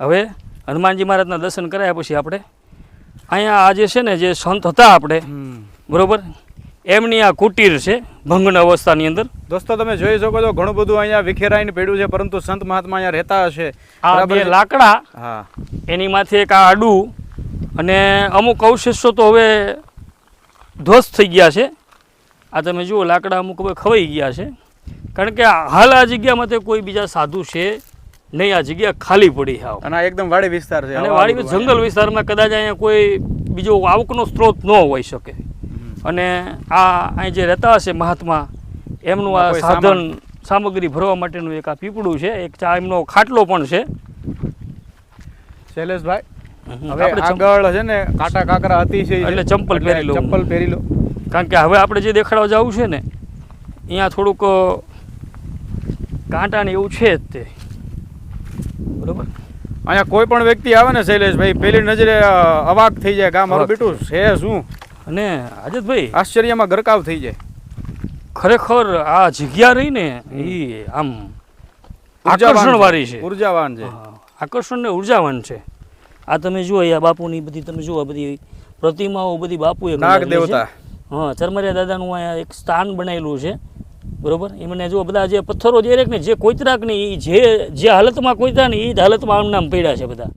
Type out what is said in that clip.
હવે હનુમાનજી મહારાજના દર્શન કરાયા પછી આપણે અહીંયા આજે છે ને જે સંત હતા આપણે બરોબર એમની આ કુટીર છે ભંગન અવસ્થાની અંદર. દોસ્તો તમે જોઈ શકો છો ઘણું બધું અહીંયા વિખેરાઈને પડ્યું છે, પરંતુ સંત મહાત્મા અહીંયા રહેતા હશે. આ બે લાકડા હા એની માથે એક આ આડું અને અમુક અવશેષો તો હવે ધ્વસ્ત થઈ ગયા છે. આ તમે જુઓ લાકડા અમુક હવે ખવાઈ ગયા છે, કારણ કે હાલ આ જગ્યામાં તે કોઈ બીજા સાધુ છે નહીં. આ જગ્યા ખાલી પડી હાવ અને આ એકદમ વાડી વિસ્તાર છે અને વાડી જંગલ વિસ્તારમાં કદાચ અહીંયા કોઈ બીજો આવકનો સ્ત્રોત ન હોઈ શકે. અને આ અહીં જે રહેતા હશે મહાત્મા એમનું આ સાધન સામગ્રી ભરવા માટેનું એક આ પીપળું છે, એક ચા એમનો ખાટલો પણ છે. શૈલેષભાઈ હવે આગળ છે ને કાંટા કાંકરા અતિશય એટલે ચંપલ પહેરી લો, ચંપલ પહેરી લો, કારણ કે હવે આપણે જે દેખાડવા જવું છે ને અહીંયા થોડુંક કાંટા ને એવું છે જ તે બરોબર. અહીંયા કોઈ પણ વ્યક્તિ આવે ને શૈલેષભાઈ પેલી નજરે અવાક થઈ જાય કે આ મારું બેટું છે શું. અને આજતભાઈ આશ્ચર્યમાં ગરકાવ થઈ જાય. ખરેખર આ જગ્યા રહી ને એ આમ આકર્ષણ વાળી છે, ઉર્જાવાન છે, આકર્ષણ ને ઉર્જાવાન છે. આ તમે જુઓ અહીંયા બાપુની બધી તમે જુઓ બધી પ્રતિમાઓ બધી બાપુએ નાગ દેવતા ચરમરિયા દાદાનું અહીંયા એક સ્થાન બનાવેલું છે બરોબર. એમને જુઓ બધા જે પથ્થરો જે ને જે કોઈતરાક ને એ જે હાલતમાં કોઈતરા ને એ જ હાલતમાં આમ નામ પડ્યા છે બધા.